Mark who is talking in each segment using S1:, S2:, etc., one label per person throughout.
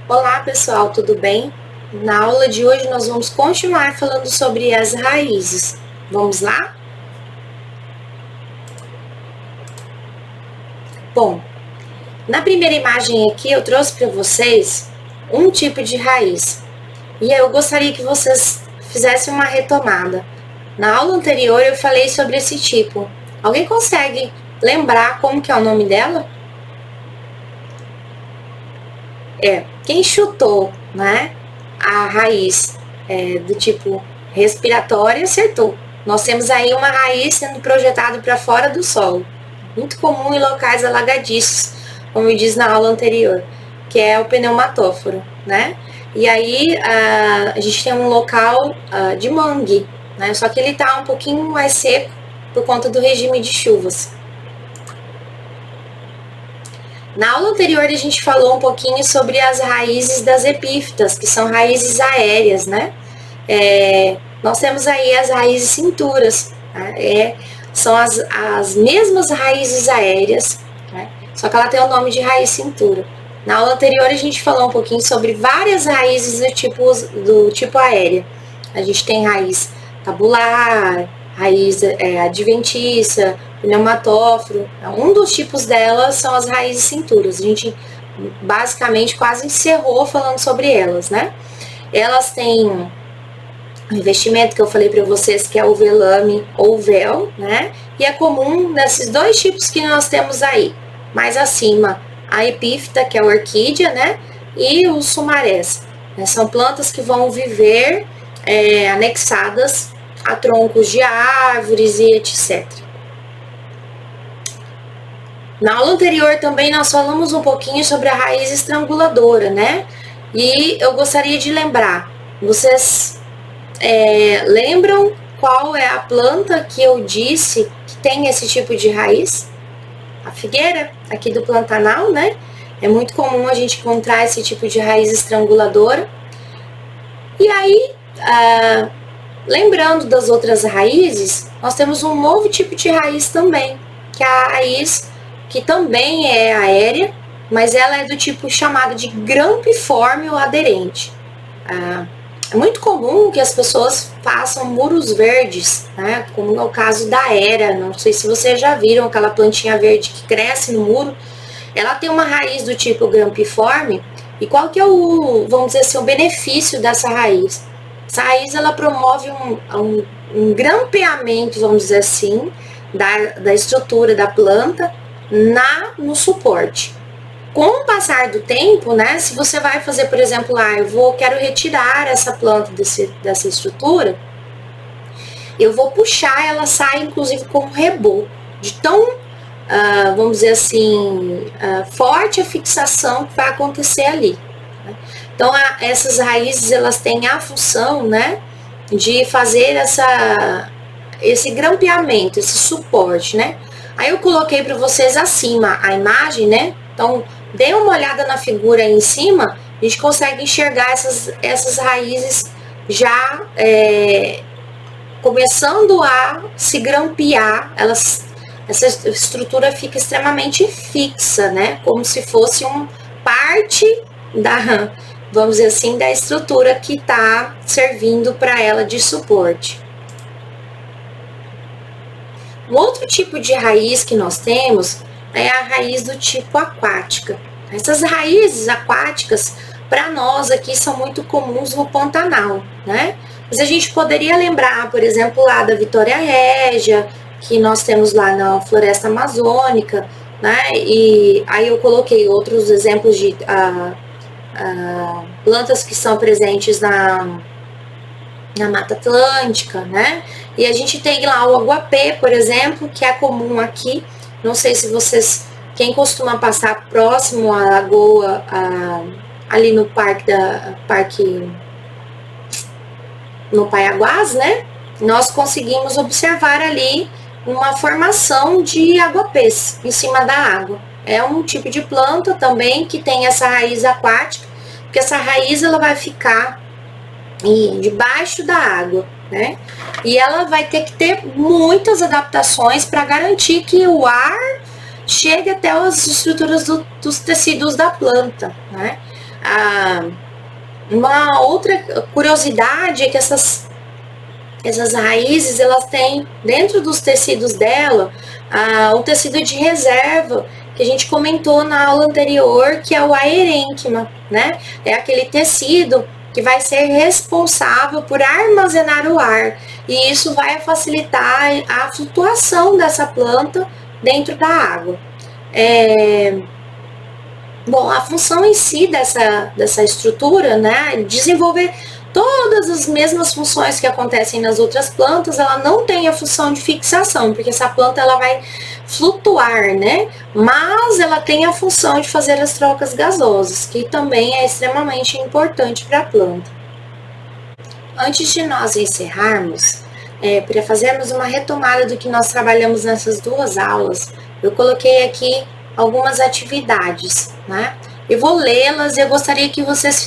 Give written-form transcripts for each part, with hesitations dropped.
S1: Olá pessoal, tudo bem? Na aula de hoje nós vamos continuar falando sobre as raízes. Vamos lá? Bom, na primeira imagem aqui eu trouxe para vocês um tipo de raiz. E eu gostaria que vocês fizessem uma retomada. Na aula anterior eu falei sobre esse tipo. Alguém consegue lembrar como que é o nome dela? Quem chutou, né, a raiz do tipo respiratório acertou. Nós temos aí uma raiz sendo projetada para fora do solo, muito comum em locais alagadiços, como eu disse na aula anterior, que é o pneumatóforo, né? E aí a gente tem um local de mangue, né? Só que ele está um pouquinho mais seco por conta do regime de chuvas. Na aula anterior a gente falou um pouquinho sobre as raízes das epífitas, que são raízes aéreas, né? Nós temos aí as raízes cinturas, né? São as mesmas raízes aéreas, né? Só que ela tem o nome de raiz cintura. Na aula anterior a gente falou um pouquinho sobre várias raízes do tipo aérea. A gente tem raiz tabular, raiz adventiça, pneumatóforo. Um dos tipos delas são as raízes cinturas. A gente basicamente quase encerrou falando sobre elas, né? Elas têm um revestimento que eu falei para vocês que é o velame ou véu, né? E é comum nesses dois tipos que nós temos aí. Mais acima, a epífita, que é a orquídea, né? E os sumarés. Né? São plantas que vão viver anexadas a troncos de árvores e etc. Na aula anterior também nós falamos um pouquinho sobre a raiz estranguladora, né? E eu gostaria de lembrar, vocês lembram qual é a planta que eu disse que tem esse tipo de raiz? A figueira, aqui do Pantanal, né? É muito comum a gente encontrar esse tipo de raiz estranguladora. E aí, lembrando das outras raízes, nós temos um novo tipo de raiz também, que é a raiz que também é aérea, mas ela é do tipo chamado de grampiforme ou aderente. É muito comum que as pessoas façam muros verdes, né? Como no caso da era. Não sei se vocês já viram aquela plantinha verde que cresce no muro. Ela tem uma raiz do tipo grampiforme. E qual que é vamos dizer assim, o benefício dessa raiz? Essa raiz ela promove um grampeamento, vamos dizer assim, da estrutura da planta no suporte. Com o passar do tempo, né, se você vai fazer, por exemplo, quero retirar essa planta dessa estrutura, eu vou puxar, ela sai inclusive com um rebô, de tão, vamos dizer assim, forte a fixação que vai acontecer ali. Né? Então, essas raízes, elas têm a função, né, de fazer esse grampeamento, esse suporte, né. Aí eu coloquei para vocês acima a imagem, né, então dê uma olhada na figura aí em cima, a gente consegue enxergar essas raízes já começando a se grampear, essa estrutura fica extremamente fixa, né? Como se fosse parte vamos dizer assim, da estrutura que está servindo para ela de suporte. Um outro tipo de raiz que nós temos é a raiz do tipo aquática. Essas raízes aquáticas, para nós aqui, são muito comuns no Pantanal, né? Mas a gente poderia lembrar, por exemplo, lá da Vitória Régia, que nós temos lá na floresta amazônica, né? E aí eu coloquei outros exemplos de plantas que são presentes na Mata Atlântica, né? E a gente tem lá o aguapé, por exemplo, que é comum aqui. Não sei se vocês, quem costuma passar próximo à lagoa, ali no parque no Paiaguás, né? Nós conseguimos observar ali uma formação de aguapés em cima da água. É um tipo de planta também que tem essa raiz aquática, porque essa raiz ela vai ficar debaixo da água, né? E ela vai ter que ter muitas adaptações para garantir que o ar chegue até as estruturas dos tecidos da planta, né? Uma outra curiosidade é que essas raízes, elas têm dentro dos tecidos dela o tecido de reserva que a gente comentou na aula anterior, que é o aerênquima, né? É aquele tecido que vai ser responsável por armazenar o ar, e isso vai facilitar a flutuação dessa planta dentro da água. Bom, a função em si dessa estrutura, né, desenvolver todas as mesmas funções que acontecem nas outras plantas, ela não tem a função de fixação, porque essa planta ela vai flutuar, né? Mas ela tem a função de fazer as trocas gasosas, que também é extremamente importante para a planta. Antes de nós encerrarmos, para fazermos uma retomada do que nós trabalhamos nessas duas aulas, eu coloquei aqui algumas atividades, né? Eu vou lê-las e eu gostaria que vocês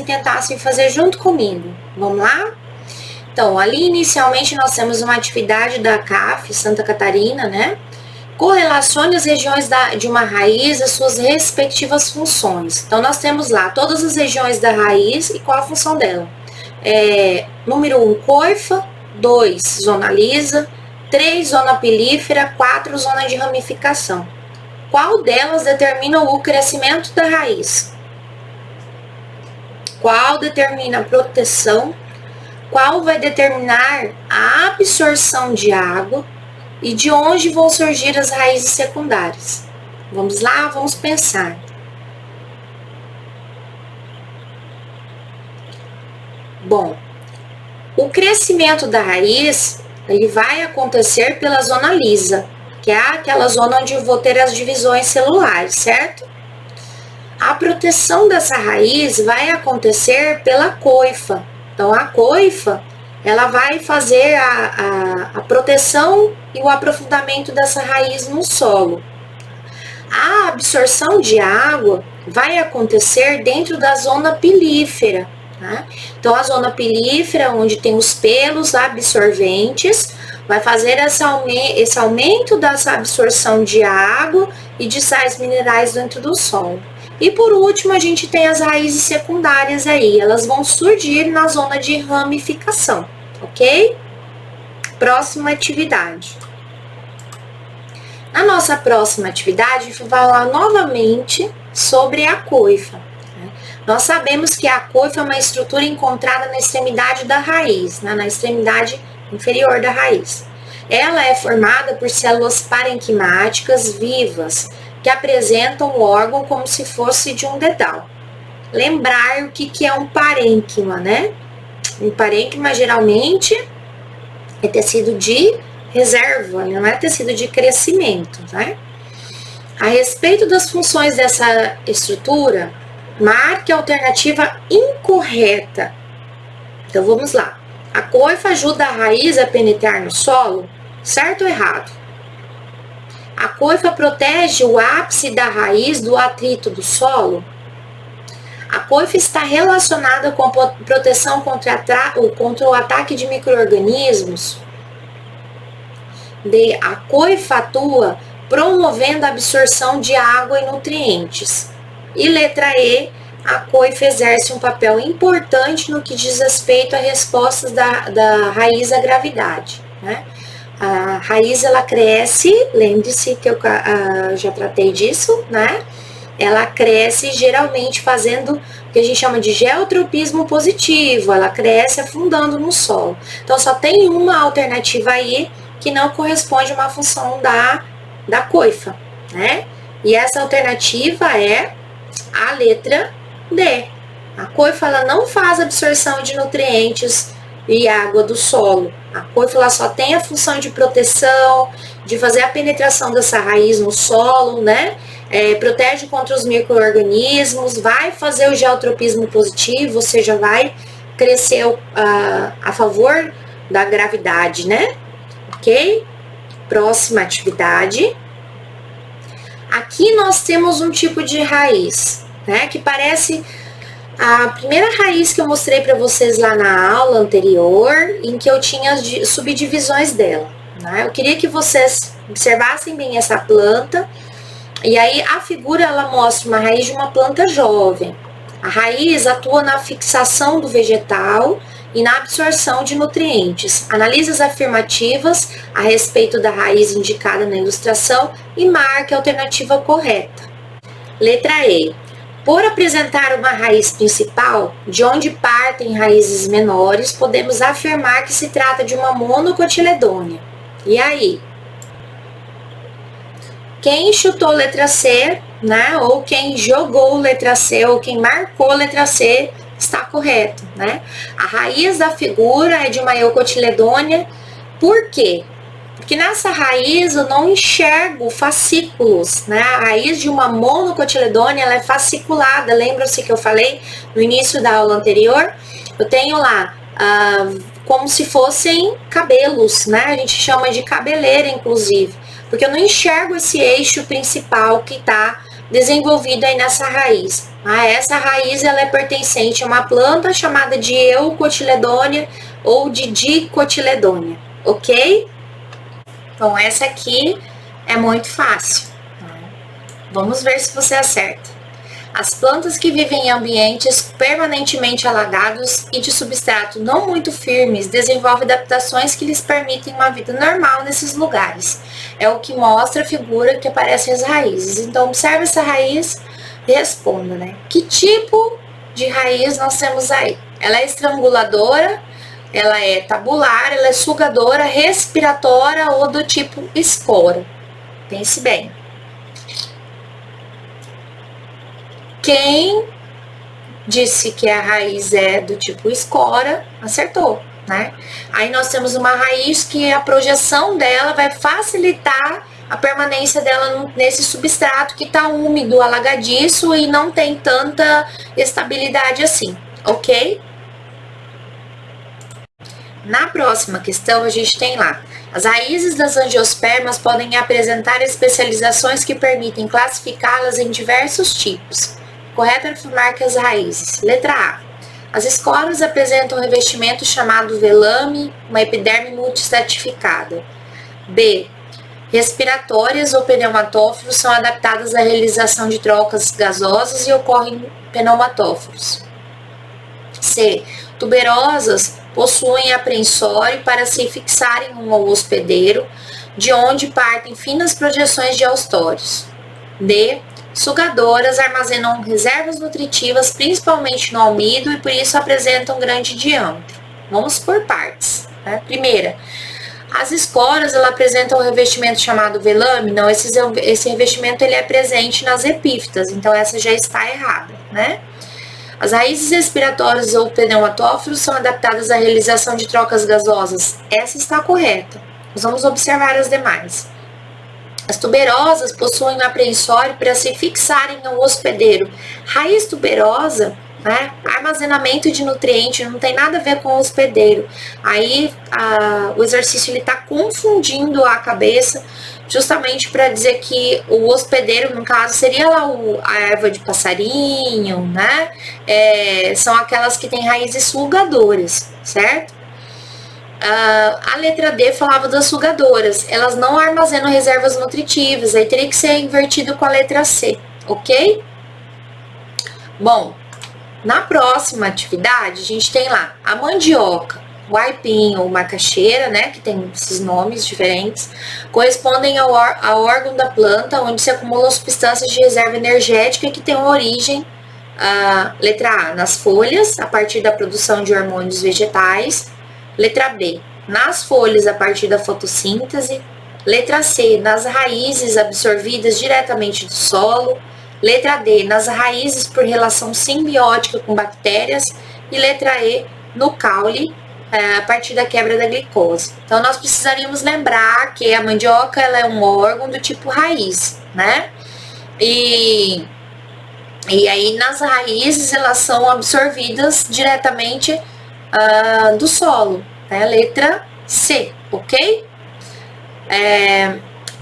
S1: tentassem fazer junto comigo. Vamos lá? Então, ali inicialmente nós temos uma atividade da CAF, Santa Catarina, né? Correlacione as regiões de uma raiz às suas respectivas funções. Então, nós temos lá todas as regiões da raiz e qual a função dela. Número 1, coifa. 2, zona lisa. 3, zona pilífera. 4, zona de ramificação. Qual delas determina o crescimento da raiz? Qual determina a proteção? Qual vai determinar a absorção de água? E de onde vão surgir as raízes secundárias? Vamos lá, vamos pensar. Bom, o crescimento da raiz, ele vai acontecer pela zona lisa, que é aquela zona onde eu vou ter as divisões celulares, certo? A proteção dessa raiz vai acontecer pela coifa. Então, a coifa, ela vai fazer a proteção e o aprofundamento dessa raiz no solo. A absorção de água vai acontecer dentro da zona pilífera, tá? Então, a zona pilífera, onde tem os pelos absorventes, vai fazer esse aumento dessa absorção de água e de sais minerais dentro do solo. E por último, a gente tem as raízes secundárias aí, elas vão surgir na zona de ramificação, ok? Próxima atividade. Na nossa próxima atividade, a gente vai falar novamente sobre a coifa. Nós sabemos que a coifa é uma estrutura encontrada na extremidade da raiz, né? Na extremidade inferior da raiz. Ela é formada por células parenquimáticas vivas, que apresentam o órgão como se fosse de um dedal. Lembrar o que é um parênquima, né? Um parênquima geralmente é tecido de reserva, não é tecido de crescimento, né? A respeito das funções dessa estrutura, marque a alternativa incorreta. Então vamos lá. A coifa ajuda a raiz a penetrar no solo, certo ou errado? A coifa protege o ápice da raiz do atrito do solo. A coifa está relacionada com a proteção contra o ataque de micro-organismos. A coifa atua promovendo a absorção de água e nutrientes. E letra E, a coifa exerce um papel importante no que diz respeito a respostas da raiz à gravidade, né? A raiz, ela cresce, lembre-se que eu já tratei disso, né? Ela cresce geralmente fazendo o que a gente chama de geotropismo positivo, ela cresce afundando no solo. Então, só tem uma alternativa aí que não corresponde a uma função da coifa, né? E essa alternativa é a letra D. A coifa, ela não faz absorção de nutrientes e água do solo. A coifa, ela só tem a função de proteção, de fazer a penetração dessa raiz no solo, né? Protege contra os micro-organismos, vai fazer o geotropismo positivo, ou seja, vai crescer a favor da gravidade, né? Ok? Próxima atividade. Aqui nós temos um tipo de raiz, né? Que parece a primeira raiz que eu mostrei para vocês lá na aula anterior, em que eu tinha as subdivisões dela, né? Eu queria que vocês observassem bem essa planta. E aí a figura, ela mostra uma raiz de uma planta jovem. A raiz atua na fixação do vegetal e na absorção de nutrientes. Analise as afirmativas a respeito da raiz indicada na ilustração e marque a alternativa correta. Letra E. Por apresentar uma raiz principal, de onde partem raízes menores, podemos afirmar que se trata de uma monocotiledônea. E aí? Quem chutou letra C, né? Ou quem jogou letra C, ou quem marcou letra C, está correto, né? A raiz da figura é de uma eucotiledônea. Por quê? Porque nessa raiz eu não enxergo fascículos, né? A raiz de uma monocotiledônea, ela é fasciculada. Lembram-se que eu falei no início da aula anterior? Eu tenho lá como se fossem cabelos, né? A gente chama de cabeleira, inclusive. Porque eu não enxergo esse eixo principal que está desenvolvido aí nessa raiz. Essa raiz ela é pertencente a uma planta chamada de eucotiledônea ou de dicotiledônea, ok? Então essa aqui é muito fácil. Vamos ver se você acerta. As plantas que vivem em ambientes permanentemente alagados e de substrato não muito firmes desenvolvem adaptações que lhes permitem uma vida normal nesses lugares. É o que mostra a figura que aparecem as raízes. Então, observe essa raiz e responda, né? Que tipo de raiz nós temos aí? Ela é estranguladora, ela é tabular, ela é sugadora, respiratória ou do tipo espora. Pense bem. Quem disse que a raiz é do tipo escora, acertou, né? Aí nós temos uma raiz que a projeção dela vai facilitar a permanência dela nesse substrato que está úmido, alagadiço e não tem tanta estabilidade assim, ok? Na próxima questão a gente tem lá: as raízes das angiospermas podem apresentar especializações que permitem classificá-las em diversos tipos. Correto é afirmar que as raízes. Letra A. As esporas apresentam um revestimento chamado velame, uma epiderme multistratificada. B. Respiratórias ou pneumatóforos são adaptadas à realização de trocas gasosas e ocorrem pneumatóforos. C. Tuberosas possuem apreensório para se fixarem um ao hospedeiro, de onde partem finas projeções de austórios. D. Sugadoras armazenam reservas nutritivas, principalmente no almido, e por isso apresentam grande diâmetro. Vamos por partes. Né? Primeira, as esporas ela apresentam um revestimento chamado velame. Não, esse revestimento ele é presente nas epífitas, então essa já está errada, né? As raízes respiratórias ou pneumatóforos são adaptadas à realização de trocas gasosas. Essa está correta. Nós vamos observar as demais. As tuberosas possuem um apreensório para se fixarem ao hospedeiro. Raiz tuberosa, né? Armazenamento de nutriente não tem nada a ver com o hospedeiro. Aí o exercício está confundindo a cabeça, justamente para dizer que o hospedeiro, no caso, seria lá a erva de passarinho, né? São aquelas que têm raízes sugadoras, certo? A letra D falava das sugadoras. Elas não armazenam reservas nutritivas. Aí teria que ser invertido com a letra C, ok? Bom, na próxima atividade, a gente tem lá a mandioca, o aipim ou macaxeira, né? Que tem esses nomes diferentes. Correspondem ao órgão da planta, onde se acumulam substâncias de reserva energética que têm uma origem, letra A, nas folhas, a partir da produção de hormônios vegetais. Letra B, nas folhas a partir da fotossíntese. Letra C, nas raízes absorvidas diretamente do solo. Letra D, nas raízes por relação simbiótica com bactérias. E letra E, no caule, a partir da quebra da glicose. Então, nós precisaríamos lembrar que a mandioca ela é um órgão do tipo raiz, né? E aí, nas raízes, elas são absorvidas diretamente do solo, né? Letra C, ok?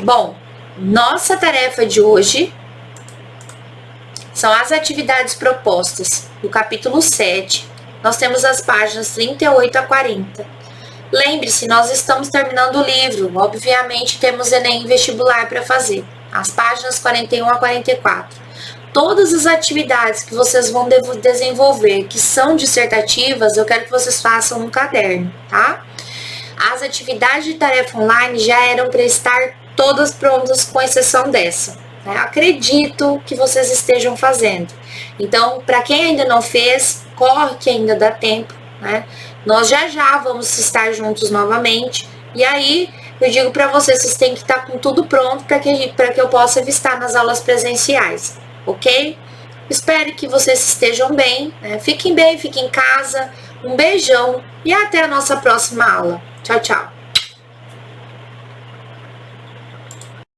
S1: Bom, nossa tarefa de hoje são as atividades propostas no capítulo 7. Nós temos as páginas 38 a 40. Lembre-se, nós estamos terminando o livro. Obviamente, temos Enem vestibular para fazer. As páginas 41 a 44. todas as atividades que vocês vão desenvolver, que são dissertativas, eu quero que vocês façam no caderno, tá? As atividades de tarefa online já eram para estar todas prontas, com exceção dessa. Né? Acredito que vocês estejam fazendo. Então, para quem ainda não fez, corre que ainda dá tempo, né? Nós já vamos estar juntos novamente. E aí, eu digo para vocês têm que estar com tudo pronto para que eu possa estar nas aulas presenciais, ok? Espero que vocês estejam bem, né? Fiquem bem, fiquem em casa. Um beijão e até a nossa próxima aula. Tchau, tchau.